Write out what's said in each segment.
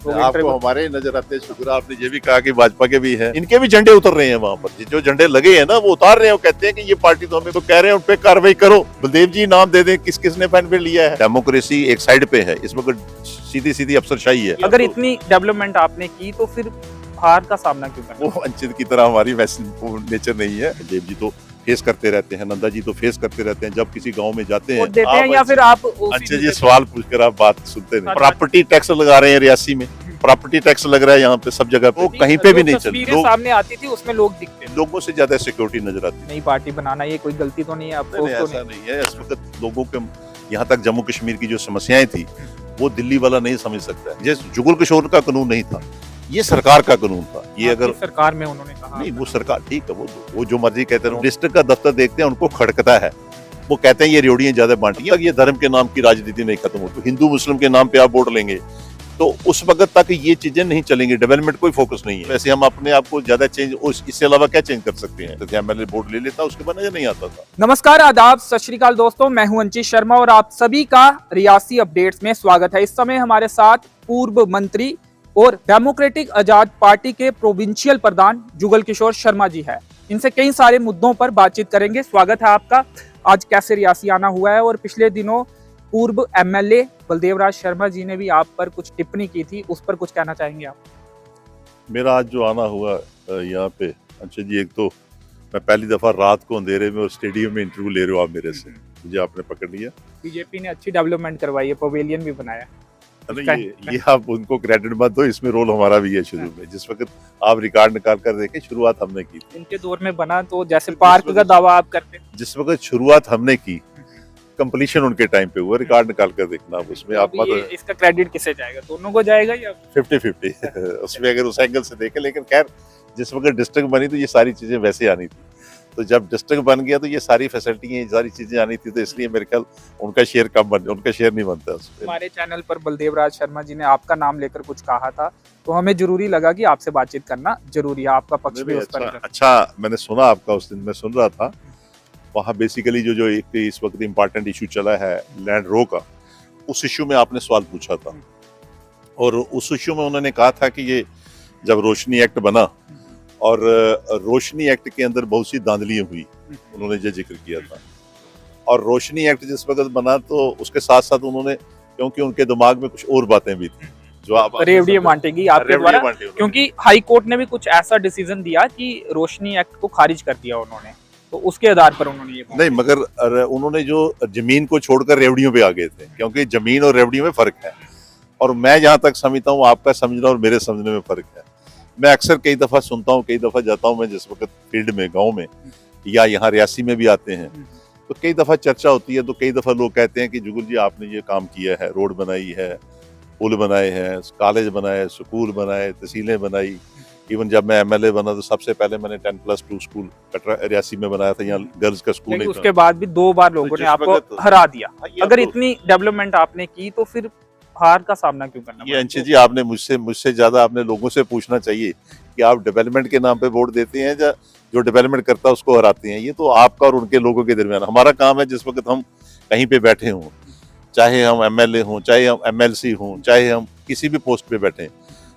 आपको हमारे नजर आते हैं। शुक्र आपने ये भी कहा कि भाजपा के भी हैं, इनके भी झंडे उतर रहे हैं वहाँ पर। जो झंडे लगे हैं ना वो उतार रहे हैं, वो कहते हैं कि ये पार्टी तो हमें तो कह रहे हैं उन पे कार्रवाई करो। बलदेव जी नाम दे दें किस किसने बेनिफिट लिया है। डेमोक्रेसी एक साइड पे है, इस वक्त सीधी सीधी अफसरशाही है। अगर इतनी डेवलपमेंट आपने की तो फिर हार का सामना क्यों करना? वो वंचित की तरह हमारी वैसी नेचर नहीं है। देव जी तो फेस करते रहते हैं, नंदा जी तो फेस करते रहते हैं। जब किसी गांव में जाते हैं देते हैं या फिर आप अच्छे जी सवाल पूछकर आप बात सुनते नहीं। प्रॉपर्टी टैक्स लगा रहे हैं रियासी में, प्रॉपर्टी टैक्स लग रहा है यहाँ पे सब जगह पे, वो कहीं पे भी नहीं चलती। सामने आती थी उसमें लोग दिखते हैं, लोगों से ज्यादा सिक्योरिटी नजर आती है। नई पार्टी बनाना ये कोई गलती तो नहीं है आपको? ऐसा नहीं है। इस वक्त लोगों के यहाँ तक जम्मू कश्मीर की जो समस्याएं थी वो दिल्ली वाला नहीं समझ सकता है। जैसे जुगल किशोर का कानून नहीं था, ये सरकार का कानून था। ये अगर सरकार में उन्होंने कहा नहीं, वो सरकार ठीक है, वो जो मर्जी कहते हैं। डिस्ट्रिक्ट का दफ्तर देखते हैं उनको खड़कता है, वो कहते हैं ये रेवड़ियां ज्यादा बांटी है। ये धर्म के नाम की राजनीति नहीं खत्म होती, हिंदू मुस्लिम के नाम पे आप वोट लेंगे तो उस वक्त तक ये चीजें नहीं चलेंगी। डेवलपमेंट कोई फोकस नहीं है। वैसे हम अपने आप को ज्यादा चेंज इससे अलावा क्या चेंज कर सकते हैं? तो एमएलए वोट ले लेता, उसके बाद नजर नहीं आता था। नमस्कार, आदाब, सत श्री अकाल दोस्तों, मैं हूं अंचित शर्मा और आप सभी का रियासी अपडेट्स में स्वागत है। इस समय हमारे साथ पूर्व मंत्री और डेमोक्रेटिक आजाद पार्टी के प्रोविंशियल प्रधान जुगल किशोर शर्मा जी है। इनसे कई सारे मुद्दों पर बातचीत करेंगे। स्वागत है आपका। आज कैसे रियासी आना हुआ है और पिछले दिनों पूर्व एमएलए बलदेव राज शर्मा जी ने भी आप पर कुछ टिप्पणी की थी, उस पर कुछ कहना चाहेंगे आप? मेरा आज जो आना हुआ यहाँ पे अच्छा जी, एक तो मैं पहली दफा रात को अंधेरे में और स्टेडियम में इंटरव्यू ले रहे हो आप मेरे से, मुझे आपने पकड़ लिया। बीजेपी ने अच्छी डेवलपमेंट करवाई है, पवेलियन भी बनाया। ये आप उनको क्रेडिट मत दो, इसमें रोल हमारा भी है। शुरू में जिस वक्त आप रिकॉर्ड निकाल कर देखें, शुरुआत हमने की थी। उनके दौर में बना तो जैसे पार्क का दावा आप करते, जिस वक्त शुरुआत हमने की, कंप्लीशन उनके टाइम पे हुआ। रिकॉर्ड निकाल कर देखना उसमें आप मत। इसका क्रेडिट किसे जाएगा? दोनों को जाएगा या 50-50 उसमें अगर उस एंगल से देखें। लेकिन खैर जिस वक्त डिस्ट्रिक्ट बनी तो ये सारी चीजें वैसे आनी थी, तो जब डिस्ट्रिक्ट बन गया तो ये सारी फैसिलिटी ये सारी चीजें आनी थी, तो इसलिए मेरे ख्याल उनका शेयर कम बन, उनका शेयर नहीं बनता उसमें। हमारे चैनल पर बलदेव राज शर्मा जी ने आपका नाम लेकर कुछ कहा था, तो हमें जरूरी लगा कि आपसे बातचीत करना जरूरी है। आपका पक्ष भी उस पर अच्छा मैंने सुना आपका, उस दिन मैं सुन रहा था वहाँ बेसिकली जो एक इस वक्त इम्पोर्टेंट इशू चला है लैंड रो का, उस इशू में आपने सवाल पूछा था और उस इशू में उन्होंने कहा था कि ये जब रोशनी एक्ट बना और रोशनी एक्ट के अंदर बहुत सी धांधलियां हुई, उन्होंने ये जिक्र किया था। और रोशनी एक्ट जिस वक्त बना तो उसके साथ साथ उन्होंने, क्योंकि उनके दिमाग में कुछ और बातें भी थी जो आप रेवड़ियां बांटेगी आपके द्वारा, क्योंकि हाई कोर्ट ने भी कुछ ऐसा डिसीजन दिया कि रोशनी एक्ट को खारिज कर दिया उन्होंने, तो उसके आधार पर उन्होंने ये नहीं, मगर उन्होंने जो जमीन को छोड़कर रेवड़ियों पे आ गए थे, क्योंकि जमीन और रेवड़ियों में फर्क है। और मैं जहां तक समझता हूँ आपका समझना और मेरे समझने में फर्क है। मैं अक्सर कई दफा सुनता हूँ, कई दफा जाता हूँ मैं जिस वक्त फील्ड में, गाँव में या यहाँ रियासी में भी आते हैं, तो कई दफा चर्चा होती है, तो कई दफा लोग कहते हैं कि जुगल जी आपने ये काम किया है, रोड बनाई है, पुल बनाए हैं, कॉलेज बनाए, स्कूल बनाए, तहसीलें बनाई। इवन जब मैं एमएलए बना तो सबसे पहले मैंने 10+2 स्कूल कटरा रियासी में बनाया था, यहाँ गर्ल्स का स्कूल नहीं था। उसके बाद भी 2 बार लोगों ने आपको हरा दिया। अगर इतनी डेवलपमेंट आपने की तो फिर हार का सामना क्यों करना? ये अंशित जी आपने मुझसे ज्यादा आपने लोगों से पूछना चाहिए कि आप डेवलपमेंट के नाम पे वोट देते हैं या जो डेवलपमेंट करता है उसको हराते हैं। ये तो आपका और उनके लोगों के दरमियान। हमारा काम है जिस वक्त हम कहीं पे बैठे हों, चाहे हम एमएलए हों, चाहे हम एमएलसी हों, चाहे हम किसी भी पोस्ट पे बैठे,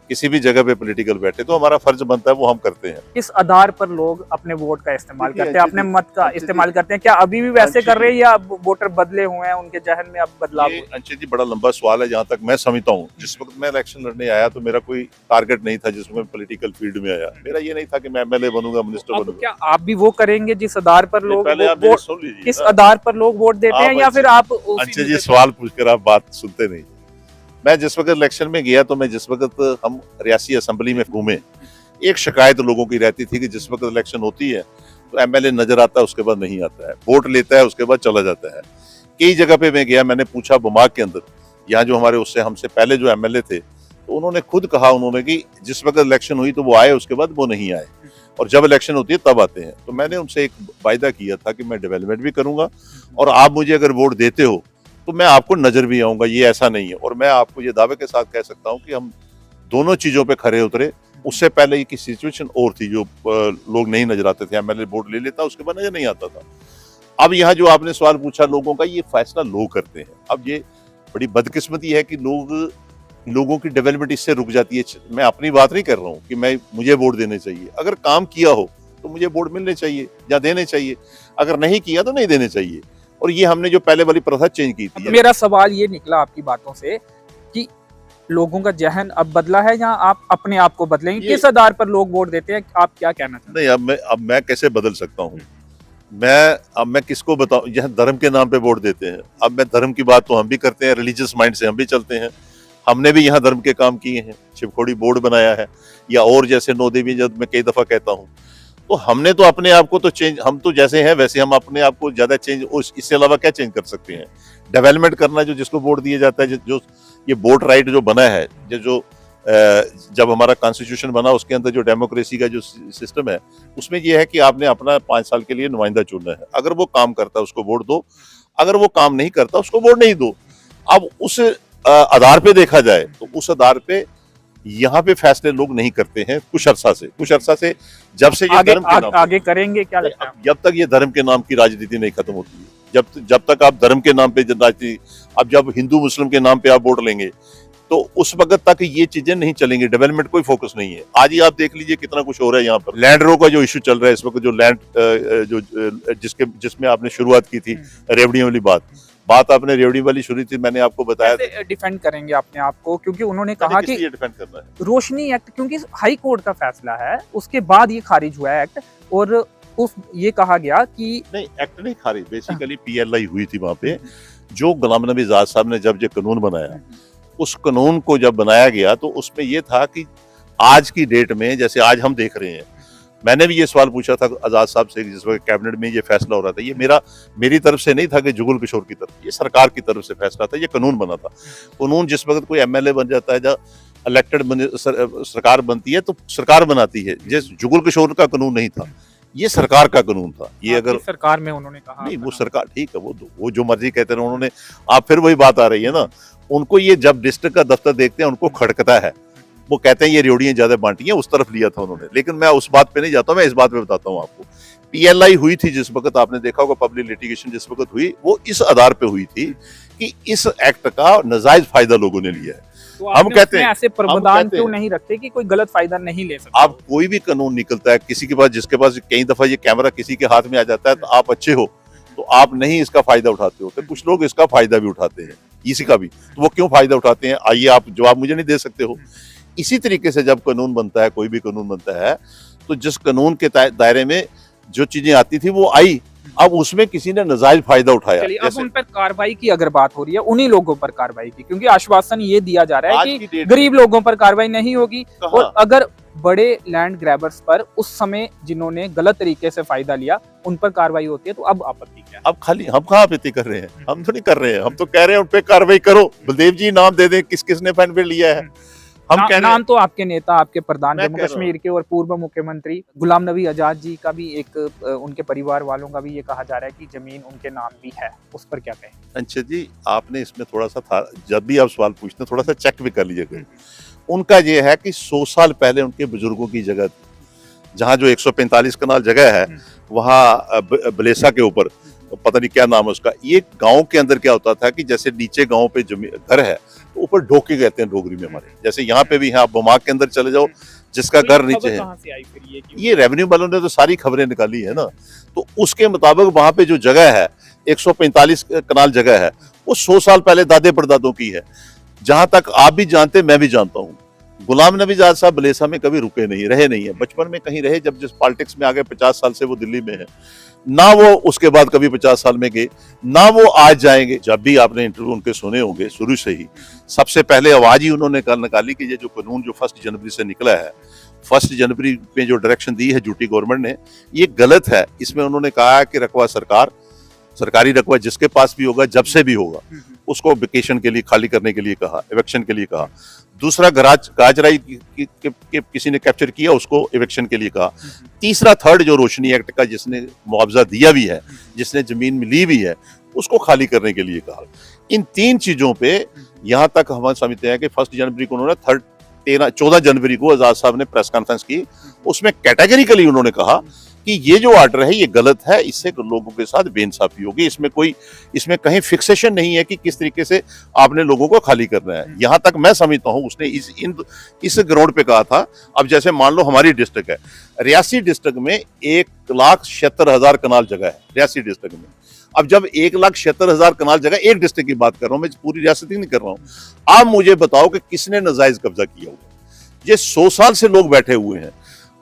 किसी भी जगह पे पॉलिटिकल बैठे, तो हमारा फर्ज बनता है वो हम करते हैं। किस आधार पर लोग अपने वोट का इस्तेमाल करते हैं, अपने मत का इस्तेमाल करते हैं? क्या अभी भी वैसे कर रहे हैं या वोटर बदले हुए हैं, उनके जहन में अब बदलाव? अंशित जी बड़ा लंबा सवाल है। जहाँ तक मैं समझता हूँ, जिस वक्त मैं इलेक्शन लड़ने आया तो मेरा कोई टारगेट नहीं था जिसमें पॉलिटिकल फील्ड में आया। मेरा ये नहीं था कि मैं एमएलए बनूंगा, मिनिस्टर बनूंगा। क्या आप भी वो करेंगे जिस आधार पर लोग सुन लीजिए, किस आधार पर लोग वोट देते हैं, या फिर आप अंशित जी सवाल पूछकर आप बात सुनते नहीं। मैं जिस वक्त इलेक्शन में गया तो मैं जिस वक्त हम रियासी असेंबली में घूमे, एक शिकायत लोगों की रहती थी कि जिस वक्त इलेक्शन होती है तो एमएलए नजर आता है, उसके बाद नहीं आता है, वोट लेता है, उसके बाद चला जाता है। कई जगह पे मैं गया, मैंने पूछा बुमाग के अंदर, यहाँ जो हमारे उससे हमसे पहले जो एमएलए थे, तो उन्होंने खुद कहा उन्होंने कि जिस वक्त इलेक्शन हुई तो वो आए, उसके बाद वो नहीं आए, और जब इलेक्शन होती है तब आते हैं। तो मैंने उनसे एक वायदा किया था कि मैं डेवलपमेंट भी करूंगा और आप मुझे अगर वोट देते हो तो मैं आपको नजर भी आऊंगा, ये ऐसा नहीं है। और मैं आपको ये दावे के साथ कह सकता हूँ कि हम दोनों चीजों पे खरे उतरे। उससे पहले की सिचुएशन और थी, जो लोग नहीं नजर आते थे, एमएलए वोट ले लेता, उसके बाद नजर नहीं आता था। अब यहाँ जो आपने सवाल पूछा लोगों का, ये फैसला लोग करते हैं। अब ये बड़ी बदकिस्मती है कि लोग लोगों की डेवलपमेंट इससे रुक जाती है। मैं अपनी बात नहीं कर रहा हूँ कि मुझे वोट देने चाहिए, अगर काम किया हो तो मुझे वोट मिलने चाहिए या देने चाहिए, अगर नहीं किया तो नहीं देने चाहिए। और ये हमने जो पहले वाली प्रथा चेंज की थी। मेरा सवाल ये निकला आपकी बातों से कि लोगों का जहन अब बदला है या आप अपने आप को बदलेंगे, किस आधार पर लोग वोट देते हैं, आप क्या कहना चाहते हैं? नहीं, अब मैं कैसे बदल सकता हूँ? मैं किसको बताऊं? यह धर्म के नाम पे वोट देते हैं। अब मैं धर्म की बात तो हम भी करते हैं, रिलीजियस माइंड से हम भी चलते हैं। हमने भी यहाँ धर्म के काम किए हैं, शिवखोड़ी बोर्ड बनाया है, या और जैसे नौ देवी जब मैं कई दफा कहता हूँ, तो हमने तो अपने आप को तो चेंज, हम तो जैसे हैं वैसे हम अपने आप को ज्यादा चेंज, इससे अलावा क्या चेंज कर सकते हैं? डेवलपमेंट करना, जो जिसको वोट दिया जाता है, जो ये वोट राइट जो बना है, जो जब हमारा कॉन्स्टिट्यूशन बना उसके अंदर जो डेमोक्रेसी का जो सिस्टम है, उसमें ये है कि आपने अपना 5 साल के लिए नुमाइंदा चुनना है। अगर वो काम करता है उसको वोट दो, अगर वो काम नहीं करता उसको वोट नहीं दो। अब उस आधार पे देखा जाए तो उस आधार पे यहाँ पे फैसले लोग नहीं करते हैं कुछ अरसा से, जब से ये धर्म के नाम आगे करेंगे क्या लगता है? जब तक ये धर्म के नाम की राजनीति नहीं खत्म होती है, जब तक आप धर्म के नाम पे राजनीति, अब जब हिंदू मुस्लिम के नाम पे आप वोट लेंगे तो उस वक्त तक ये चीजें नहीं चलेंगी, डेवलपमेंट कोई फोकस नहीं है। आज ही आप देख लीजिए कितना कुछ हो रहा है यहाँ पर। लैंड रो का जो इश्यू चल रहा है इस वक्त, जो लैंड जिसमें आपने शुरुआत की थी रेवड़ियों वाली बात आपने रेवड़ी वाली शुरू थी, मैंने आपको बताया। कैसे डिफेंड करेंगे अपने आप को, क्योंकि उन्होंने कहा कि डिफेंड करना है रोशनी एक्ट, क्योंकि हाई कोर्ट का फैसला है, उसके बाद ये खारिज हुआ है एक्ट, और ये कहा गया कि नहीं, एक्ट नहीं खारिज, बेसिकली PLI हुई थी वहां पे। जो गुलाम नबी आजाद साहब ने जब ये कानून बनाया, उस कानून को जब बनाया गया तो उसमें ये था कि आज की डेट में, जैसे आज हम देख रहे हैं, मैंने भी ये सवाल पूछा था आजाद साहब से जिस वक्त कैबिनेट में ये फैसला हो रहा था, ये मेरी तरफ से नहीं था कि जुगल किशोर की तरफ, ये सरकार की तरफ से फैसला था, ये कानून बना था। कानून जिस वक्त कोई MLA बन जाता है, जब इलेक्टेड सरकार बनती है तो सरकार बनाती है, जिस जुगल किशोर का कानून नहीं था, ये सरकार का कानून था। ये अगर सरकार में उन्होंने कहा नहीं, वो सरकार ठीक है, वो जो मर्जी कहते रहे उन्होंने, आप फिर वही बात आ रही है ना, उनको ये जब डिस्ट्रिक्ट का दफ्तर देखते हैं उनको खड़कता है, वो कहते हैं ये रेवड़ियां ज्यादा बांटी हैं, उस तरफ लिया था उन्होंने। लेकिन मैं उस बात पे नहीं जाता, मैं इस बात पे बताता हूँ आपको। PLI हुई थी जिस वक्त, आपने देखा होगा पब्लिक लिटिगेशन जिस वक्त हुई, वो इस आधार पे हुई थी कि इस एक्ट का नाजायज फायदा लोगों ने लिया है। तो हम कहते हैं ऐसे प्रावधान क्यों नहीं रखते कि कोई गलत फायदा नहीं ले सकता? आप कोई भी कानून निकलता है, किसी के पास, जिसके पास कई दफा ये कैमरा किसी के हाथ में आ जाता है, तो आप अच्छे हो तो आप नहीं इसका फायदा उठाते हो, तो कुछ लोग इसका फायदा भी उठाते हैं, इसी का भी। तो वो क्यों फायदा उठाते हैं, आइए आप जवाब मुझे नहीं दे सकते हो। इसी तरीके से जब कानून बनता है, कोई भी कानून बनता है, तो जिस कानून के दायरे में जो चीजें आती थी वो आई, अब उसमें किसी ने नाजायज फायदा उठाया। अब उन पर कार्रवाई की अगर बात हो रही है, उन्हीं लोगों पर कार्रवाई की, क्योंकि आश्वासन ये दिया जा रहा है कि गरीब लोगों पर कार्रवाई नहीं होगी, और अगर बड़े लैंड ग्रैबर्स पर उस समय जिन्होंने गलत तरीके से फायदा लिया उन पर कार्रवाई होती है, तो अब आपत्ति क्या है? अब खाली हम कहाँ आपत्ति कर रहे हैं? हम तो नहीं कर रहे हैं, हम तो कह रहे हैं उन पे कार्रवाई करो। बलदेव जी नाम दे दें किस किसने बेनिफिट लिया है। हम कह नाम तो आपके नेता, आपके प्रधान जम्मू कश्मीर के और पूर्व मुख्यमंत्री गुलाम नबी आजाद जी का भी, एक उनके परिवार वालों का भी ये कहा जा रहा है कि जमीन उनके नाम भी है, उस पर क्या कहें? अच्छा जी, आपने इसमें थोड़ा सा था, जब भी आप सवाल पूछते हैं थोड़ा सा चेक भी कर लीजिएगा। उनका ये है कि 100 साल पहले उनके बुजुर्गों की जगह, जहाँ जो 145 कनाल जगह है, वहाँ बलेसा के ऊपर, पता नहीं क्या नाम है उसका, ये गांव के अंदर क्या होता था कि जैसे नीचे गांव पे घर है तो ऊपर ढोके कहते हैं डोगरी में हमारे, जैसे यहाँ पे भी है, आप बमाक के अंदर चले जाओ जिसका घर नीचे है, ये रेवेन्यू वालों ने तो सारी खबरें निकाली है ना। तो उसके मुताबिक वहां पे जो जगह है 145 कनाल जगह है, वो 100 साल पहले दादे परदादों की है। जहां तक आप भी जानते, मैं भी जानता हूँ, गुलाम नबी आजाद साहब बलेसा में कभी रुके नहीं, रहे नहीं है। बचपन में कहीं रहे, जब जिस पॉलिटिक्स में आ गए 50 साल से वो दिल्ली में है ना, वो उसके बाद कभी 50 साल में गए ना, वो आज जाएंगे। जब भी आपने इंटरव्यू उनके सुने होंगे, शुरू से ही सबसे पहले आवाज ही उन्होंने कल निकाली कि ये जो कानून जो 1 जनवरी से निकला है, 1 जनवरी में जो डायरेक्शन दी है यूटी गवर्नमेंट ने, ये गलत है। इसमें उन्होंने कहा है कि रकबा सरकारी रकबा जिसके पास भी होगा, जब से भी होगा, उसको वेकेशन के लिए, खाली करने के लिए कहा, इवेक्शन के लिए कहा। दूसरा, गाजराई किसी ने कैप्चर किया, उसको इवेक्शन के लिए कहा। तीसरा, थर्ड जो रोशनी एक्ट का जिसने मुआवजा दिया भी है, जिसने जमीन ली भी है, उसको खाली करने के लिए कहा। इन 3 चीजों पे यहां तक हम समझते हैं कि 1 जनवरी को उन्होंने 14 जनवरी को आजाद साहब ने प्रेस कॉन्फ्रेंस की, उसमें कैटेगरिकली उन्होंने कहा कि ये जो ऑर्डर है ये गलत है, इससे लोगों के साथ बेइंसाफी होगी। इसमें कहीं फिक्सेशन नहीं है कि किस तरीके से आपने लोगों को खाली करना है। यहां तक मैं समझता हूं उसने इस ग्राउंड पे कहा था। अब जैसे मान लो हमारी डिस्ट्रिक्ट है, रियासी डिस्ट्रिक्ट में 1,76,000 कनाल जगह है रियासी डिस्ट्रिक्ट में। अब जब 1,76,000 कनाल जगह, एक डिस्ट्रिक्ट की बात कर रहा हूं मैं, पूरी रियासत की नहीं कर रहा हूं। आप मुझे बताओ कि किसने नाजायज कब्जा किया हुआ? ये 100 साल से लोग बैठे हुए हैं।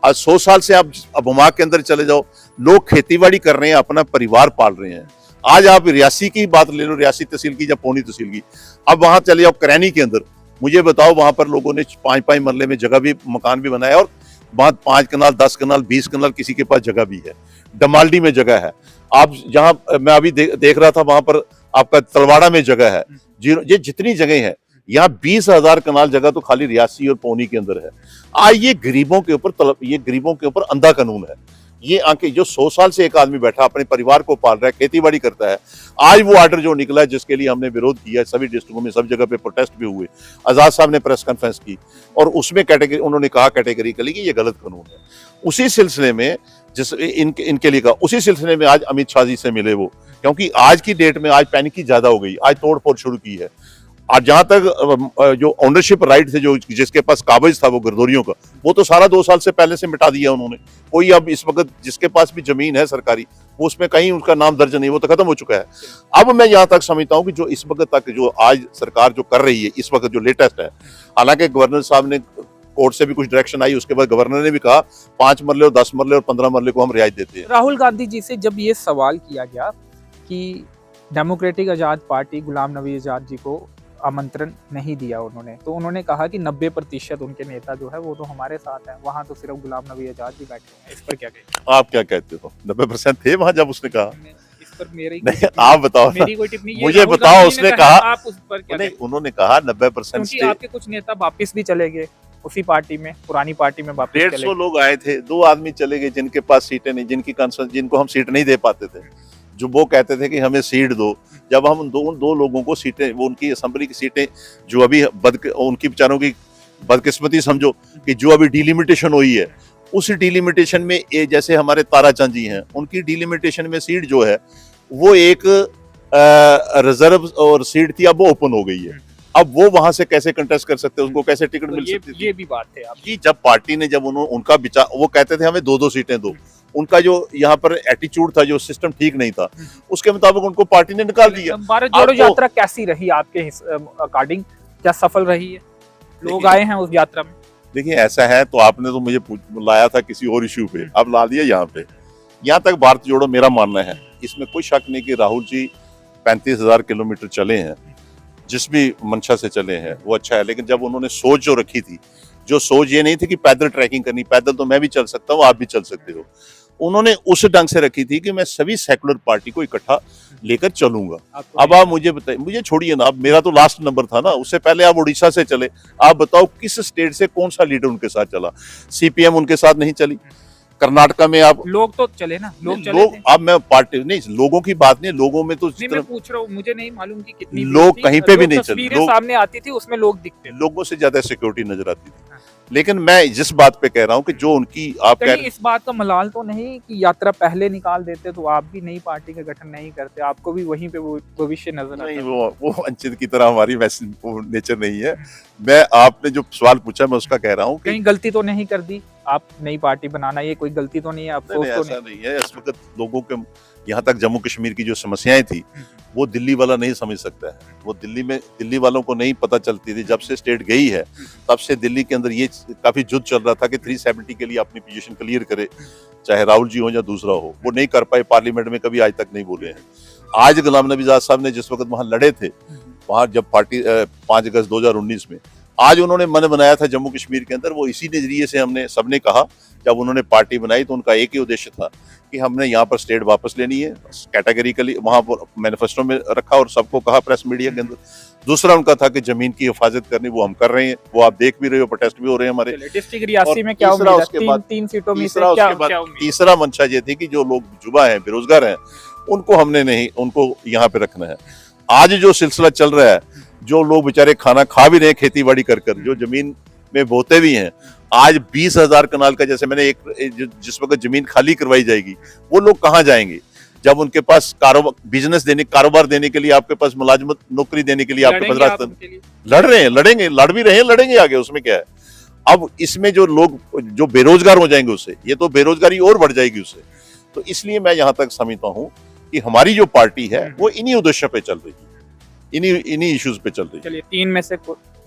आज 100 साल से आप अबुमा के अंदर चले जाओ, लोग खेतीबाड़ी कर रहे हैं, अपना परिवार पाल रहे हैं। आज आप रियासी की बात ले लो, रियासी तहसील की या पौनी तहसील की, अब वहां चले जाओ करैनी के अंदर, मुझे बताओ वहां पर लोगों ने 5-5 मरले में जगह भी, मकान भी बनाया, और वहां 5 कनाल 10 कनाल 20 कनाल किसी के पास जगह भी है। डमाल्डी में जगह है, आप जहां मैं अभी देख रहा था वहां पर आपका तलवाड़ा में जगह है। ये जितनी जगह है, यहाँ 20,000 कनाल जगह तो खाली रियासी और पौनी के अंदर है। आज ये गरीबों के ऊपर अंधा कानून है। ये आंखें जो 100 साल से एक आदमी बैठा अपने परिवार को पाल रहा है, खेतीबाड़ी करता है, आज वो ऑर्डर जो निकला है जिसके लिए हमने विरोध किया, सभी डिस्ट्रिक्टों में सब जगह पे प्रोटेस्ट भी हुए, आजाद साहब ने प्रेस कॉन्फ्रेंस की और उसमें उन्होंने कहा कैटेगरिकली कि ये गलत कानून है। उसी सिलसिले में इनके लिए कहा, उसी सिलसिले में आज अमित शाह जी से मिले वो, क्योंकि आज की डेट में आज पैनिक ज्यादा हो गई, आज तोड़फोड़ शुरू की है। और जहां तक जो ओनरशिप राइट थे, जो जिसके पास कागज था वो गिरदौरियों का, वो तो सारा 2 साल से पहले से मिटा दिया उन्होंने। कोई अब इस वक्त जिसके पास भी जमीन है सरकारी, वो उसमें कहीं उसका नाम दर्ज नहीं, वो तो खत्म हो चुका है। अब मैं यहाँ तक समझता हूँ कि जो इस वक्त तक जो आज सरकार जो कर रही है, इस वक्त जो लेटेस्ट है, हालांकि गवर्नर साहब ने कोर्ट से भी कुछ डायरेक्शन आई, उसके बाद गवर्नर ने भी कहा 5 मरले और 10 मरले और 15 मरले को हम रियायत देते हैं। राहुल गांधी जी से जब ये सवाल किया गया कि डेमोक्रेटिक आजाद पार्टी गुलाम नबी आजाद जी को आमंत्रण नहीं दिया उन्होंने, तो उन्होंने कहा कि 90% उनके नेता जो है वो तो हमारे साथ हैं, वहां तो सिर्फ गुलाम नबी आजाद जी बैठे हैं। इस पर क्या कहते आप क्या कहते हो? 90% थे वहां जब उसने कहा? इस पर मेरी नहीं, आप बताओ, मेरी कोई टिप्पणी, मुझे बताओ। उसने कहा, आप उस पर क्या? उन्होंने कहा 90%, क्योंकि आपके कुछ नेता वापस भी चले गए उसी पार्टी में, पुरानी पार्टी में वापस 150 लोग आए थे, 2 आदमी चले गए जिनके पास सीटें नहीं, जिनको हम सीट नहीं दे पाते थे, जो वो कहते थे कि हमें सीट दो। जब हम दो लोगों को सीटें, वो उनकी असेंबली की सीटें जो अभी उनकी बेचारों की बदकिस्मती समझो कि जो अभी डिलिमिटेशन हुई है, उस डिलिमिटेशन में जैसे हमारे ताराचंद जी हैं, उनकी डिलिमिटेशन में सीट जो है वो एक रिजर्व और सीट थी, अब वो ओपन हो गई है। अब वो वहां से कैसे कंटेस्ट कर सकते हैं, उनको कैसे टिकट मिल सकती थी? ये भी बात है आपकी। जब पार्टी ने उनका विचार, वो कहते थे हमें 2-2 सीटें दो, उनका जो यहाँ पर एटीट्यूड था, जो सिस्टम ठीक नहीं था, उसके मुताबिक उनको पार्टी ने निकाल दिया। भारत जोड़ो यात्रा कैसी रही आपके अकॉर्डिंग, क्या सफल रही है? लोग आए हैं उस यात्रा में? देखिए ऐसा है, तो आपने तो मुझे लाया था किसी और इश्यू पे, अब ला दिया यहाँ पे। यहाँ तक भारत जोड़ो मेरा मानना है, इसमें कोई शक नहीं कि राहुल जी 35,000 किलोमीटर चले हैं, जिस भी मंशा से चले हैं वो अच्छा है। लेकिन जब उन्होंने सोच जो रखी थी, जो सोच ये नहीं थी कि पैदल ट्रैकिंग करनी, पैदल तो मैं भी चल सकता हूँ, आप भी चल सकते हो, उन्होंने उस ढंग से रखी थी कि मैं सभी सेकुलर पार्टी को इकट्ठा लेकर चलूंगा। अब आप मुझे बताइए, मुझे छोड़िए ना, अब मेरा तो लास्ट नंबर था ना, उससे पहले आप उड़ीसा से चले, आप बताओ किस स्टेट से कौन सा लीडर उनके साथ चला? सीपीएम उनके साथ नहीं चली। कर्नाटका में आप लोग तो चले ना, लोग अब मैं पार्टी नहीं, लोगों की बात नहीं, लोगों में तो मैं पूछ रहा हूँ, मुझे नहीं मालूम कि कितनी लोग कहीं पे भी नहीं चले, लोग सामने आती थी, उसमें लोग दिखते, लोगों से ज्यादा सिक्योरिटी नजर आती थी। लेकिन मैं जिस बात पे कह रहा हूँ कि जो उनकी आप कह इस बात का मलाल तो नहीं कि यात्रा पहले निकाल देते तो आप भी नई पार्टी का गठन नहीं करते, आपको भी वहीं पे वो भविष्य नजर आता? नहीं, वो वंचित की तरह हमारी वैसी नेचर नहीं है। मैं, आपने जो सवाल पूछा मैं उसका कह रहा हूँ, कहीं गलती तो नहीं कर दी आप? नई पार्टी बनाना ये कोई गलती तो नहीं है? अफसोस तो ऐसा नहीं है। इस वक्त लोगों के यहाँ तक जम्मू कश्मीर की जो समस्याएं थी, वो दिल्ली वाला नहीं समझ सकता है। वो दिल्ली वालों को नहीं पता चलती थी। जब से स्टेट गई है तब से दिल्ली के अंदर ये काफी युद्ध चल रहा था कि 370 के लिए अपनी पोजीशन क्लियर करे, चाहे राहुल जी हो या दूसरा हो। वो नहीं कर पाए, पार्लियामेंट में कभी आज तक नहीं बोले हैं। आज गुलाम नबी आजाद साहब ने जिस वक्त वहां लड़े थे, वहां जब पार्टी 5 अगस्त 2019 में, आज उन्होंने मन बनाया था जम्मू कश्मीर के अंदर, वो इसी नजरिए से हमने सबने कहा, जब उन्होंने पार्टी बनाई तो उनका एक ही उद्देश्य था कि हमने यहाँ पर स्टेट वापस लेनी है, कैटेगरिकली वहां पर मैनिफेस्टो में रखा और सबको कहा प्रेस मीडिया के अंदर। दूसरा उनका था कि जमीन की हिफाजत करनी, वो हम कर रहे हैं, वो आप देख भी रहे हो, प्रोटेस्ट भी हो रहे हैं हमारे डिस्ट्रिक्ट रियासी में। क्या तीन सीटों में तीसरा मंशा ये थी कि जो लोग जुबा हैं, बेरोजगार हैं, उनको हमने नहीं, उनको यहाँ पे रखना है। आज जो सिलसिला चल रहा है, जो लोग बेचारे खाना खा भी रहे हैं खेती बाड़ी कर, जो जमीन में बोते भी हैं। आज 20,000 कनाल का, जैसे मैंने जिस वक्त जमीन खाली करवाई जाएगी, वो लोग कहाँ जाएंगे जब उनके पास कारोबार देने के लिए, आपके पास मुलाजमत नौकरी देने के लिए आपके पास रास्ता। लड़ रहे हैं, लड़ेंगे, लड़ भी रहे हैं, लड़ेंगे आगे, उसमें क्या है। अब इसमें जो लोग जो बेरोजगार हो जाएंगे उससे, ये तो बेरोजगारी और बढ़ जाएगी उससे। तो इसलिए मैं यहाँ तक समझता हूँ कि हमारी जो पार्टी है वो इन्हीं उद्देश्य पे चल रही है, इन्हीं इश्यूज पे चल रही है। चलिए, 3 में से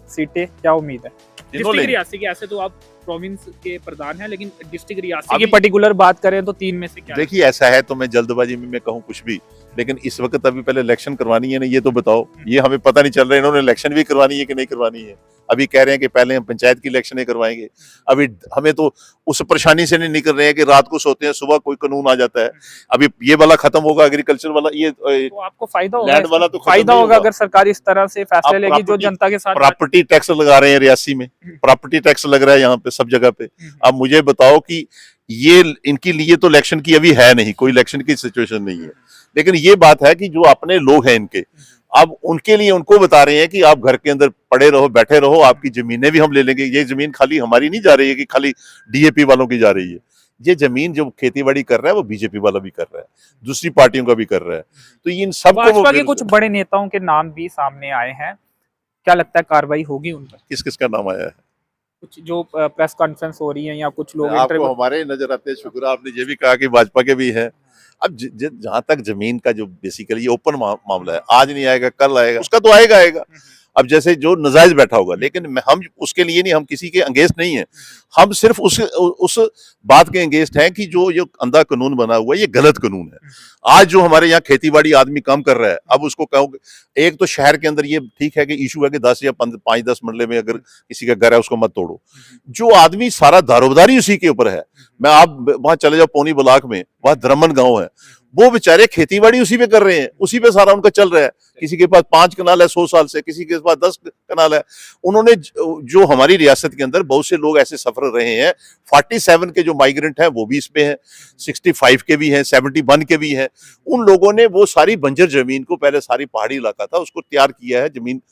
सीटें क्या उम्मीद है? तीनों डिस्ट्रिक्ट लेंगे। रियासी की, ऐसे तो आप प्रोविंस के प्रधान हैं, लेकिन डिस्ट्रिक्ट रियासी अभी- की पर्टिकुलर बात करें तो 3 में से क्या? देखिए, ऐसा है तो मैं जल्दबाजी में मैं कहूँ कुछ भी, लेकिन इस वक्त अभी पहले इलेक्शन करवानी है ना, ये तो बताओ। ये हमें पता नहीं चल रहा है इन्होंने इलेक्शन भी करवानी है कि नहीं करवानी है। अभी कह रहे हैं कि पहले हम पंचायत की इलेक्शन करवाएंगे। अभी हमें तो उस परेशानी से नहीं निकल रहे हैं कि रात को सोते हैं, सुबह कोई कानून आ जाता है। अभी ये वाला खत्म होगा, एग्रीकल्चर वाला, ये तो आपको फायदा होगा, लैंड वाला तो खत्म फायदा नहीं होगा होगा। अगर सरकार इस तरह से फैसले आप लेगी जो प्रॉपर्टी- जनता के साथ। प्रॉपर्टी टैक्स लगा रहे हैं रियासी में, प्रॉपर्टी टैक्स लग रहा है यहाँ पे सब जगह पे। अब मुझे बताओ कि ये इनके लिए तो इलेक्शन की अभी है नहीं, कोई इलेक्शन की सिचुएशन नहीं है, लेकिन ये बात है कि जो अपने लोग हैं इनके, अब उनके लिए उनको बता रहे हैं कि आप घर के अंदर पड़े रहो, बैठे रहो, आपकी जमीनें भी हम ले लेंगे। ये जमीन खाली हमारी नहीं जा रही है कि खाली डीएपी वालों की जा रही है। ये जमीन जो खेतीबाड़ी कर रहा है वो बीजेपी वाला भी कर रहा है, दूसरी पार्टियों का भी कर रहा है। तो इन सबको भाजपा के कुछ बड़े नेताओं के नाम भी सामने आए हैं, क्या लगता है कार्रवाई होगी उन पर? किस किस का नाम आया है? कुछ जो प्रेस कॉन्फ्रेंस हो रही है या कुछ लोग आपको इंटरव्यू। हमारे नजर आते हैं, शुक्र, आपने ये भी कहा कि भाजपा के भी हैं। अब जहां तक जमीन का जो बेसिकली ओपन मामला है, आज नहीं आएगा कल आएगा, उसका तो आएगा। अब जैसे जो नजायज बैठा होगा, लेकिन हम उसके लिए नहीं, हम किसी के अंगेंस्ट नहीं है। हम सिर्फ उस बात के अंगेंस्ट हैं कि जो ये अंधा कानून बना हुआ है, ये गलत कानून है। आज जो हमारे यहाँ खेतीबाड़ी आदमी काम कर रहा है, अब उसको कहोगे, एक तो शहर के अंदर ये ठीक है कि इशू है कि 10 या 5-10 मरले में अगर किसी का घर है उसको मत तोड़ो। जो आदमी सारा दारोदारी उसी के ऊपर है, मैं आप वहां चले जाओ पौनी ब्लॉक में, वहां द्रमन गांव है, वो बेचारे खेतीबाड़ी उसी पे कर रहे हैं, उसी पे सारा उनका चल रहा है। किसी के पास 5 कनाल है 100 साल से, किसी के पास 10 कनाल है। उन्होंने जो हमारी रियासत के अंदर बहुत से लोग ऐसे सफर रहे हैं, 47 के जो माइग्रेंट हैं वो भी इसमें हैं, 65 के भी हैं, 71 के भी हैं। उन लोगों ने वो सारी बंजर जमीन को, पहले सारी पहाड़ी इलाका था, उसको तैयार किया है, जमीन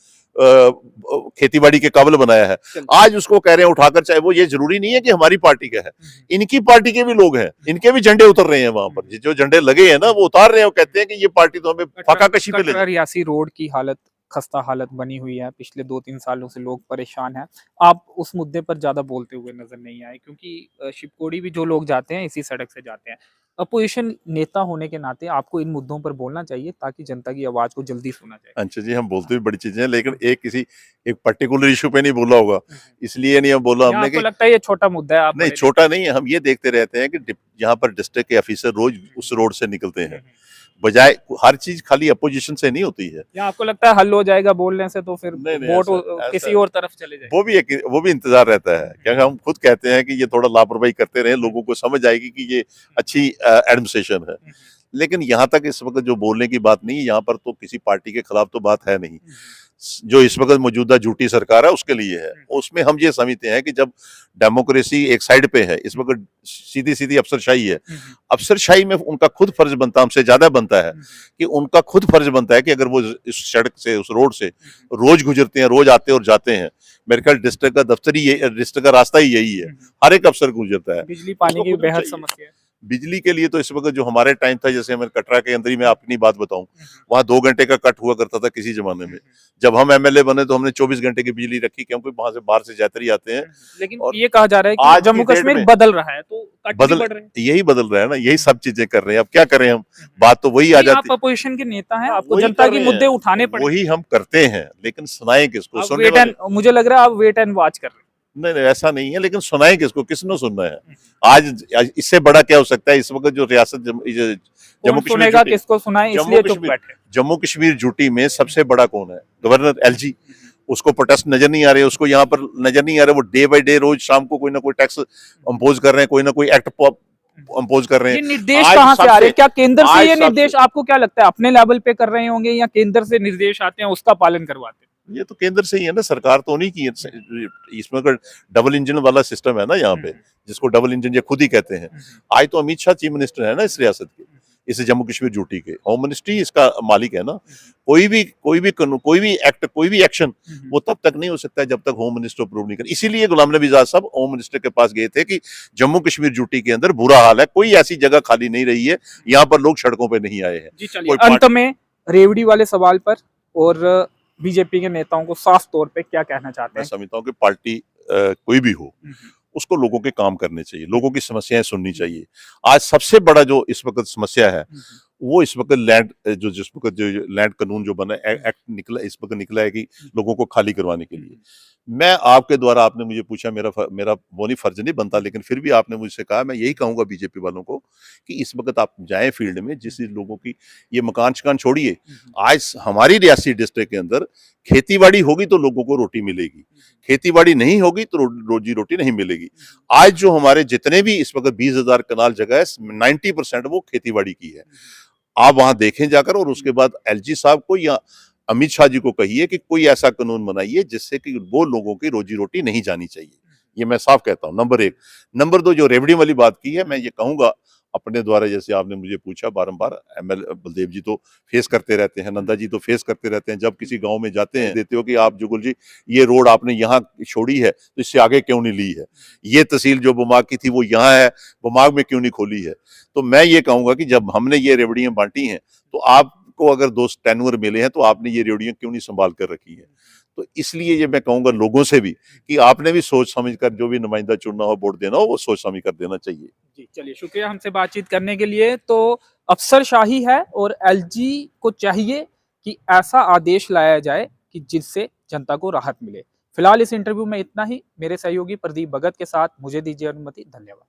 खेतीबाड़ी के काबिल बनाया है। आज उसको कह रहे हैं उठाकर, चाहे वो, ये जरूरी नहीं है कि हमारी पार्टी का है, इनकी पार्टी के भी लोग हैं, इनके भी झंडे उतर रहे हैं वहां पर, जो झंडे लगे हैं ना वो उतार रहे हैं। वो कहते हैं कि ये पार्टी तो हमें फाका कशी पे ले कटरा रियासी रोड की हालत, खस्ता हालत बनी हुई है, पिछले 2-3 सालों से लोग परेशान हैं। आप उस मुद्दे पर ज्यादा बोलते हुए नजर नहीं आए, क्योंकि शिवकोड़ी भी जो लोग जाते हैं इसी सड़क से जाते हैं। अपोजिशन नेता होने के नाते आपको इन मुद्दों पर बोलना चाहिए ताकि जनता की आवाज को जल्दी सुना जाए। अच्छा जी, हम बोलते भी बड़ी चीजें हैं, लेकिन एक पर्टिकुलर इशू पे नहीं बोला होगा, इसलिए नहीं हम बोला हमने आपको कि लगता है ये छोटा मुद्दा है? आप नहीं, छोटा नहीं है। हम ये देखते रहते हैं कि यहाँ पर डिस्ट्रिक्ट के ऑफिसर रोज उस रोड से निकलते हैं, बजाय हर चीज खाली अपोजिशन से नहीं होती है। या आपको लगता है हल हो जाएगा बोलने से, तो फिर नहीं, वोट ऐसा- किसी ऐसा- और तरफ चले जाए? वो भी इंतजार रहता है, क्योंकि हम खुद कहते हैं कि ये थोड़ा लापरवाही करते रहे, लोगों को समझ आएगी कि ये अच्छी एडमिनिस्ट्रेशन है। लेकिन यहाँ तक इस वक्त जो बोलने की बात नहीं है, यहाँ पर तो किसी पार्टी के खिलाफ तो बात है नहीं। जो इस वक्त मौजूदा झूठी सरकार है उसके लिए है। उसमें हम ये समझते हैं कि जब डेमोक्रेसी एक साइड पे है, इस वक्त सीधी सीधी अफसरशाही है, अफसरशाही में उनका खुद फर्ज बनता, हमसे ज्यादा बनता है कि उनका खुद फर्ज बनता है कि अगर वो इस सड़क से, उस रोड से रोज गुजरते हैं, रोज आते और जाते हैं, मेरे ख्याल डिस्ट्रिक्ट का दफ्तर ही, डिस्ट्रिक्ट का रास्ता ही यही है, हर एक अफसर गुजरता है। बिजली पानी की उसको बेहद चाहिए। समस्या है। बिजली के लिए तो इस वक्त जो हमारे टाइम था, जैसे हमें कटरा के अंदर ही मैं अपनी बात बताऊं, वहां 2 घंटे का कट हुआ करता था किसी जमाने में। जब हम एमएलए बने तो हमने 24 घंटे की बिजली रखी, क्योंकि वहां से बाहर से यात्री आते हैं। लेकिन और ये कहा जा रहा है आज कि की जम्मू डेट कश्मीर में बदल रहा है, तो कट भी बढ़ रहे हैं। यही बदल रहा है ना, यही सब चीजें कर रहे हैं। अब क्या करें हम, बात तो वही आ नहीं, जाती आप अपोजिशन के नेता हैं, आपको वही जनता कर के रहे मुद्दे हैं। उठाने पड़े। वही हम करते हैं, लेकिन सुनाएं किसको? आप सुनने वेट वाले एंड, मुझे लग रहा है आप वेट एंड वॉच कर रहे हैं। नहीं, ऐसा नहीं है, लेकिन सुनाएं किसको? किसने सुनना है? आज इससे बड़ा क्या हो सकता है? इस वक्त जो रियासत कौन सुनेगा, किसको सुनाए, इसलिए चुप बैठे। जम्मू कश्मीर यूटी में सबसे बड़ा कौन है? Governor LG. उसको प्रोटेस्ट नजर नहीं आ रहे, उसको यहाँ पर नजर नहीं आ रहे। वो डे बाय डे रोज शाम को कोई ना कोई टैक्स इंपोज कर रहे हैं, कोई ना कोई एक्ट इंपोज कर रहे हैं। ये निर्देश कहाँ से आ रहे हैं? क्या केंद्र से ये निर्देश, आपको क्या लगता है, अपने लेवल पे कर रहे होंगे या केंद्र से निर्देश आते हैं उसका पालन करवाते हैं? ये तो केंद्र से ही है ना, सरकार तो नहीं की है। इसमें अगर डबल इंजन वाला सिस्टम है ना यहाँ पे, जिसको डबल इंजन ये खुद ही कहते हैं। आज तो अमित शाह चीफ मिनिस्टर है ना इस रियासत के, इसे जम्मू कश्मीर यूटी के होम मिनिस्ट्री इसका मालिक है ना। कोई भी कानून, कोई भी एक्ट, कोई भी एक्शन वो तब तक नहीं हो सकता है जब तक होम मिनिस्टर अप्रूव नहीं करे। इसीलिए गुलाम नबी आजाद साहब होम मिनिस्टर के पास गए थे कि जम्मू कश्मीर यूटी के अंदर बुरा हाल है, कोई ऐसी जगह खाली नहीं रही है, यहाँ पर लोग सड़कों पर नहीं आए हैं। जी चलिए, अंत में रेवड़ी वाले सवाल पर और बीजेपी के नेताओं को साफ तौर पे क्या कहना चाहते हैं? मैं समझता हूँ कि पार्टी कोई भी हो उसको लोगों के काम करने चाहिए, लोगों की समस्याएं सुननी चाहिए। आज सबसे बड़ा जो इस वक्त समस्या है वो इस वक्त लैंड जिस वक्त जो लैंड कानून जो बना एक्ट निकला, इस वक्त निकला है कि लोगों को खाली करवाने के लिए। मैं आपके द्वारा, आपने मुझे पूछा, मेरा वो नहीं, फर्ज नहीं बनता, लेकिन फिर भी आपने मुझसे कहा, मैं यही कहूंगा बीजेपी वालों को कि इस वक्त आप जाएं फील्ड में, जिस लोगों की ये मकान शकान छोड़िए। आज हमारी रियासी डिस्ट्रिक्ट के अंदर खेतीबाड़ी होगी तो लोगों को रोटी मिलेगी, खेतीबाड़ी नहीं होगी तो रोजी रोटी नहीं मिलेगी। आज जो हमारे जितने भी इस वक्त 20,000 कनाल जगह है, 90% वो खेतीबाड़ी की है। आप वहां देखें जाकर, और उसके बाद एलजी साहब को या अमित शाह जी को कहिए कि कोई ऐसा कानून बनाइए जिससे कि वो लोगों की रोजी रोटी नहीं जानी चाहिए। ये मैं साफ कहता हूं, नंबर 1। नंबर 2, जो रेवड़ी वाली बात की है, मैं ये कहूंगा अपने द्वारा, जैसे आपने मुझे पूछा बारंबार, एमएल बलदेव जी तो फेस करते रहते हैं, नंदा जी तो फेस करते रहते हैं। जब किसी गांव में जाते हैं, देते हो कि आप जुगल जी ये रोड आपने यहाँ छोड़ी है तो इससे आगे क्यों नहीं ली है, ये तहसील जो बुमाग की थी वो यहाँ है, बुमाग में क्यों नहीं खोली है। तो मैं ये कहूंगा कि जब हमने ये रेवड़ियां बांटी हैं तो आपको अगर 2 टेन्योर मिले हैं तो आपने ये रेवड़ियां क्यों नहीं संभाल कर रखी है। तो इसलिए ये मैं कहूंगा लोगों से भी कि आपने भी सोच समझ कर, जो भी नुमाइंदा चुनना हो, वोट देना हो, वो सोच समझ कर देना चाहिए। जी चलिए, शुक्रिया हमसे बातचीत करने के लिए। तो अफसरशाही है और एलजी को चाहिए कि ऐसा आदेश लाया जाए कि जिससे जनता को राहत मिले। फिलहाल इस इंटरव्यू में इतना ही। मेरे सहयोगी प्रदीप भगत के साथ मुझे दीजिए अनुमति। धन्यवाद।